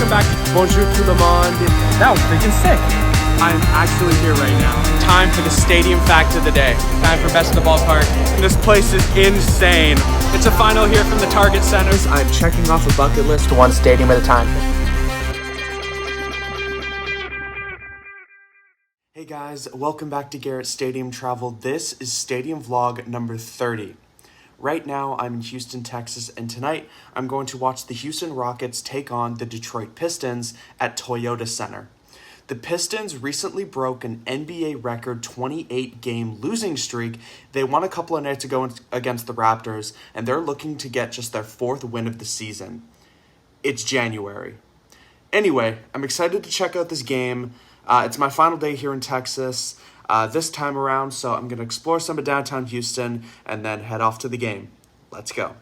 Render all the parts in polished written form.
welcome back to Bonjour tout le monde. That was freaking sick. I'm actually here right now. Time for the stadium fact of the day. Time for best of the ballpark. This place is insane. It's a final here from the Target Center. I'm checking off a bucket list one stadium at a time. Hey guys, welcome back to Garrett Stadium Travel. This is Stadium Vlog number 30. Right now, I'm in Houston, Texas, and tonight I'm going to watch the Houston Rockets take on the Detroit Pistons at Toyota Center. The Pistons recently broke an NBA record 28-game losing streak. They won a couple of nights ago against the Raptors, and they're looking to get just their fourth win of the season. It's January. Anyway, I'm excited to check out this game. It's my final day here in Texas this time around, so I'm going to explore some of downtown Houston and then head off to the game. Let's go.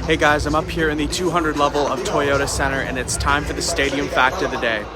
Hey guys, I'm up here in the 200 level of Toyota Center, and it's time for the stadium fact of the day.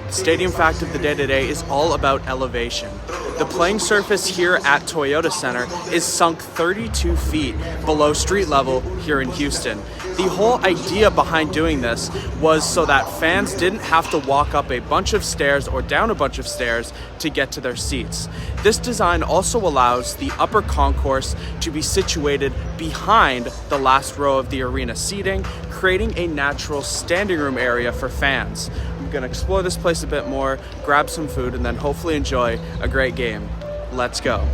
The stadium fact of the day today is all about elevation. The playing surface here at Toyota Center is sunk 32 feet below street level here in Houston. The whole idea behind doing this was so that fans didn't have to walk up a bunch of stairs or down a bunch of stairs to get to their seats. This design also allows the upper concourse to be situated behind the last row of the arena seating, creating a natural standing room area for fans. I'm going to explore this place a bit more, grab some food, and then hopefully enjoy a great game. Let's go.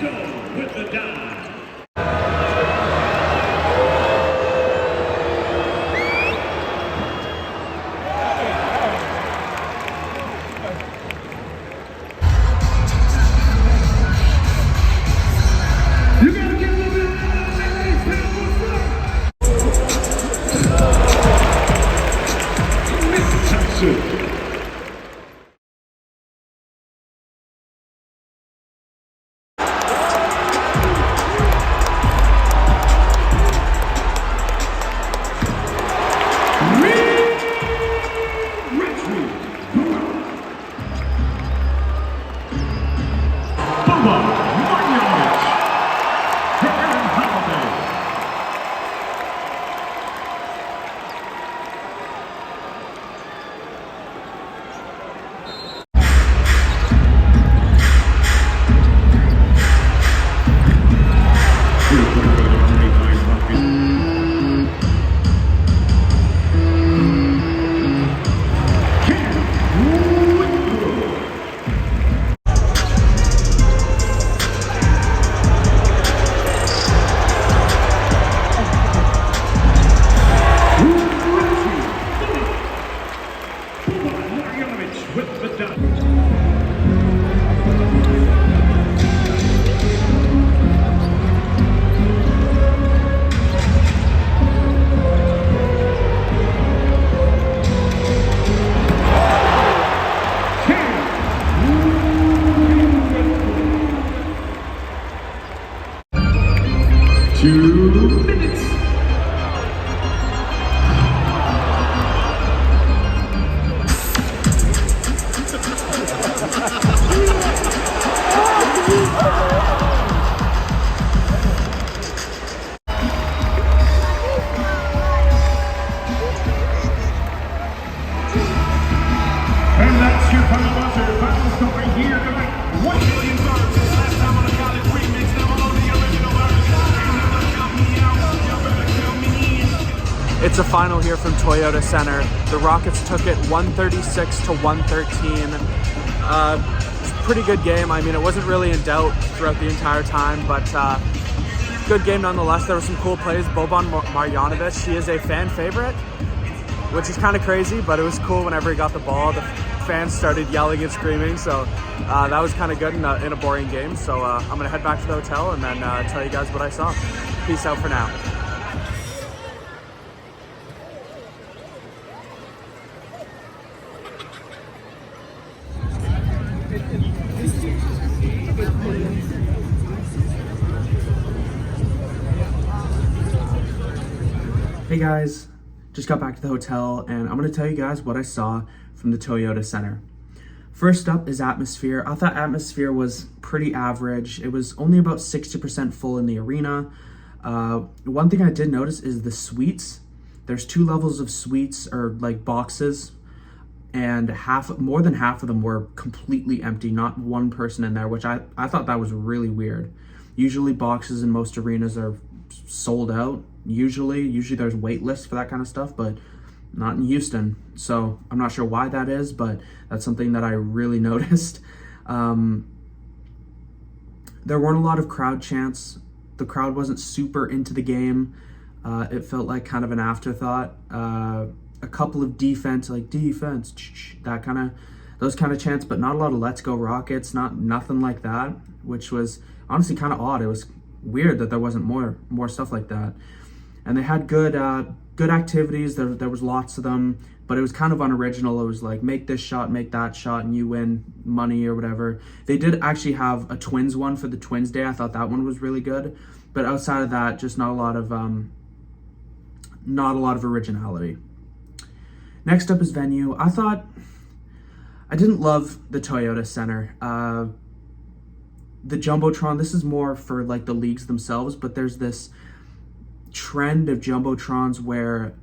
Mitchell with the dive. You gotta give them a Mitchell. Boban Marjanovic. With the dunk. Two minutes. And that's your final buzzer. Final score here tonight. 1 million birds. Last time on a college remix. Now I'm on the original version. It's a final here from Toyota Center. The Rockets took it 136 to 113. Pretty good game. I mean, it wasn't really in doubt throughout the entire time, but good game nonetheless. There were some cool plays. Boban Marjanovic, he is a fan favorite, which is kind of crazy, but it was cool whenever he got the ball. The fans started yelling and screaming, so that was kind of good in a boring game. So I'm going to head back to the hotel and then tell you guys what I saw. Peace out for now. Hey guys, just got back to the hotel and I'm going to tell you guys what I saw from the Toyota Center. First up is atmosphere. I thought atmosphere was pretty average. It was only about 60% full in the arena. One thing I did notice is the suites. There's 2 levels of suites or like boxes, and more than half of them were completely empty, not one person in there, which I thought that was really weird. Usually boxes in most arenas are sold out. Usually there's wait lists for that kind of stuff, but not in Houston. So I'm not sure why that is, but that's something that I really noticed. There weren't a lot of crowd chants. The crowd wasn't super into the game. It felt like kind of an afterthought. A couple of defense, those kind of chants, but not a lot of "Let's go Rockets," nothing like that, which was honestly kind of odd. It was weird that there wasn't more stuff like that. And they had good activities. There was lots of them, but it was kind of unoriginal. It was like, make this shot, make that shot, and you win money or whatever. They did actually have a Twins one for the Twins Day. I thought that one was really good, but outside of that, just not a lot of originality. Next up is venue. I didn't love the Toyota Center. The Jumbotron, this is more for like the leagues themselves, but there's this trend of Jumbotrons where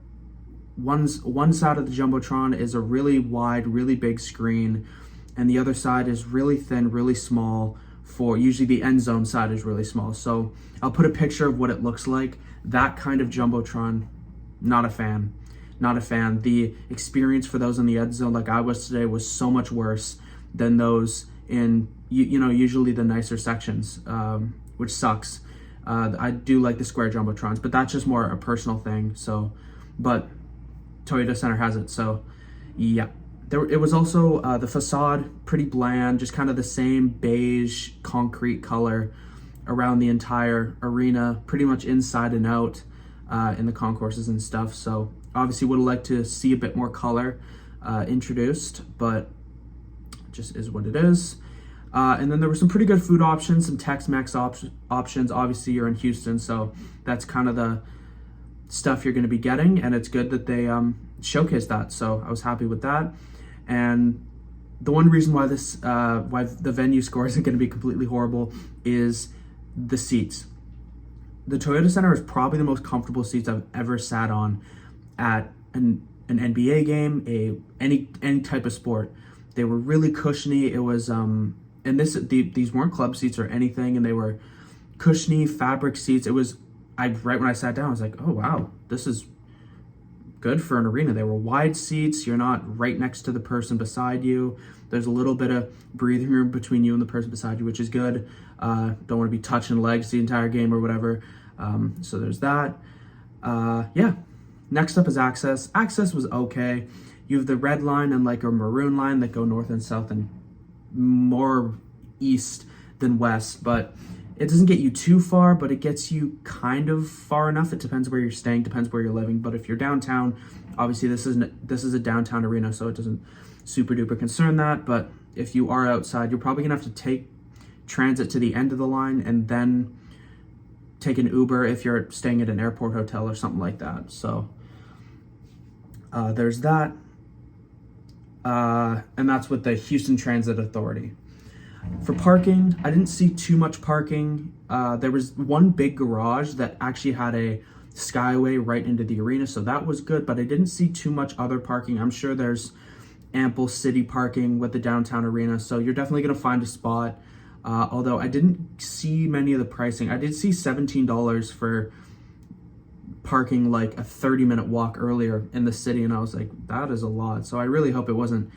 one side of the Jumbotron is a really wide, really big screen, and the other side is really thin, really small. For usually the end zone side is really small. So I'll put a picture of what it looks like. That kind of Jumbotron, not a fan. The experience for those in the end zone like I was today was so much worse than those in, usually the nicer sections, which sucks. I do like the square Jumbotrons, but that's just more a personal thing. So, but Toyota Center has it. So, yeah. It was also the facade, pretty bland, just kind of the same beige concrete color around the entire arena, pretty much inside and out in the concourses and stuff. So obviously would have liked to see a bit more color introduced, but just is what it is. And then there were some pretty good food options, some Tex-Mex options. Obviously you're in Houston, so that's kind of the stuff you're going to be getting, and it's good that they showcased that. So I was happy with that. And the one reason why why the venue score isn't going to be completely horrible is the seats. The Toyota Center is probably the most comfortable seats I've ever sat on at an NBA game, any type of sport. They were really cushiony. It was these weren't club seats or anything, and they were cushiony fabric seats. It was right when I sat down, I was like, oh wow, this is good for an arena. They were wide seats. You're not right next to the person beside you. There's a little bit of breathing room between you and the person beside you, which is good. Don't want to be touching legs the entire game or whatever. So there's that. Yeah. Next up is access. Access was okay. You have the red line and like a maroon line that go north and south and more east than west, but it doesn't get you too far, but it gets you kind of far enough. It depends where you're staying, depends where you're living. But if you're downtown, obviously this is a downtown arena, so it doesn't super duper concern that. But if you are outside, you're probably gonna have to take transit to the end of the line and then take an Uber if you're staying at an airport hotel or something like that. So there's that. And that's with the Houston Transit Authority. For parking, I didn't see too much parking. There was one big garage that actually had a skyway right into the arena, so that was good, but I didn't see too much other parking. I'm sure there's ample city parking with the downtown arena, so you're definitely going to find a spot. Although I didn't see many of the pricing. I did see $17 for parking like a 30-minute walk earlier in the city, and I was like, that is a lot. So I really hope it wasn't,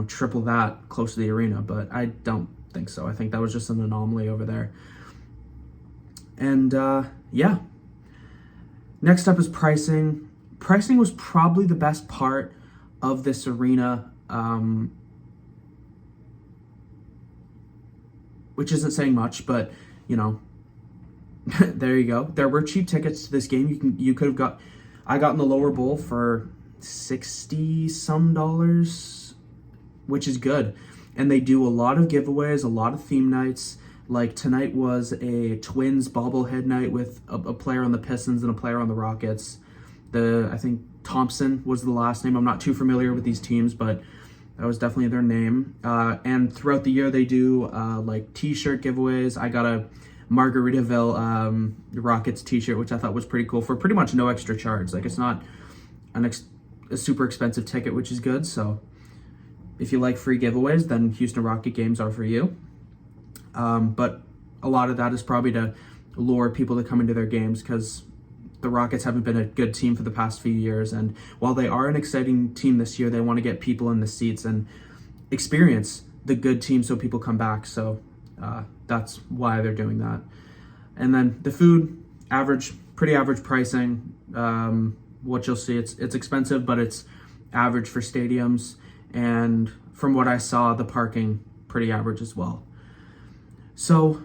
triple that close to the arena, but I don't think so. I think that was just an anomaly over there. And yeah. Next up is pricing. Pricing was probably the best part of this arena, which isn't saying much, but there you go. There were cheap tickets to this game. You could have got. I got in the lower bowl for $60 some, which is good. And they do a lot of giveaways, a lot of theme nights. Like tonight was a Twins bobblehead night with a player on the Pistons and a player on the Rockets. I think Thompson was the last name. I'm not too familiar with these teams, but that was definitely their name. And throughout the year, they do like t-shirt giveaways. I got a Margaritaville Rockets t-shirt, which I thought was pretty cool for pretty much no extra charge. Like it's not a super expensive ticket, which is good. So if you like free giveaways, then Houston Rocket games are for you. But a lot of that is probably to lure people to come into their games because the Rockets haven't been a good team for the past few years. And while they are an exciting team this year, they want to get people in the seats and experience the good team so people come back. So that's why they're doing that. And then the food, pretty average pricing. What you'll see, it's expensive, but it's average for stadiums. And from what I saw, the parking, pretty average as well. So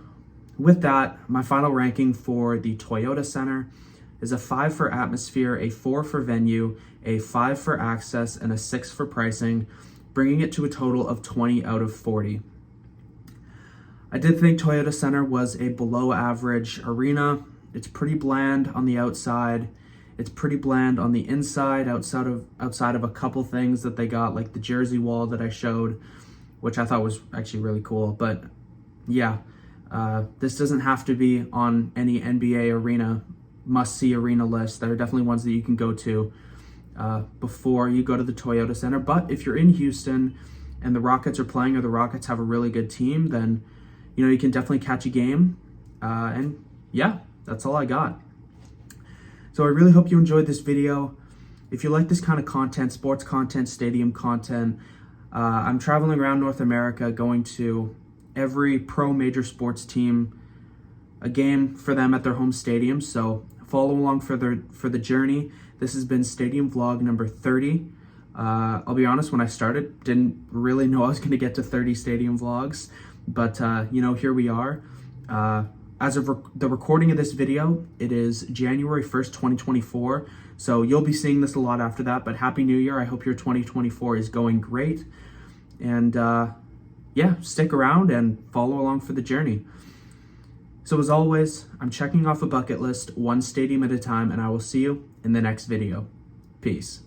with that, my final ranking for the Toyota Center is a 5 for atmosphere, a 4 for venue, a 5 for access, and a 6 for pricing, bringing it to a total of 20 out of 40. I did think Toyota Center was a below average arena. It's pretty bland on the outside. It's pretty bland on the inside, outside of a couple things that they got, like the jersey wall that I showed, which I thought was actually really cool. But yeah, this doesn't have to be on any NBA arena must-see arena list. There are definitely ones that you can go to before you go to the Toyota Center. But if you're in Houston and the Rockets are playing or the Rockets have a really good team, then you can definitely catch a game. And yeah, that's all I got. So I really hope you enjoyed this video. If you like this kind of content, sports content, stadium content, I'm traveling around North America, going to every pro major sports team, a game for them at their home stadium. So follow along for the journey. This has been Stadium Vlog number 30. I'll be honest, when I started, didn't really know I was going to get to 30 Stadium Vlogs, but here we are. As of the recording of this video, it is January 1st, 2024. So you'll be seeing this a lot after that, but Happy New Year. I hope your 2024 is going great. And yeah, stick around and follow along for the journey. So as always, I'm checking off a bucket list, one stadium at a time, and I will see you in the next video. Peace.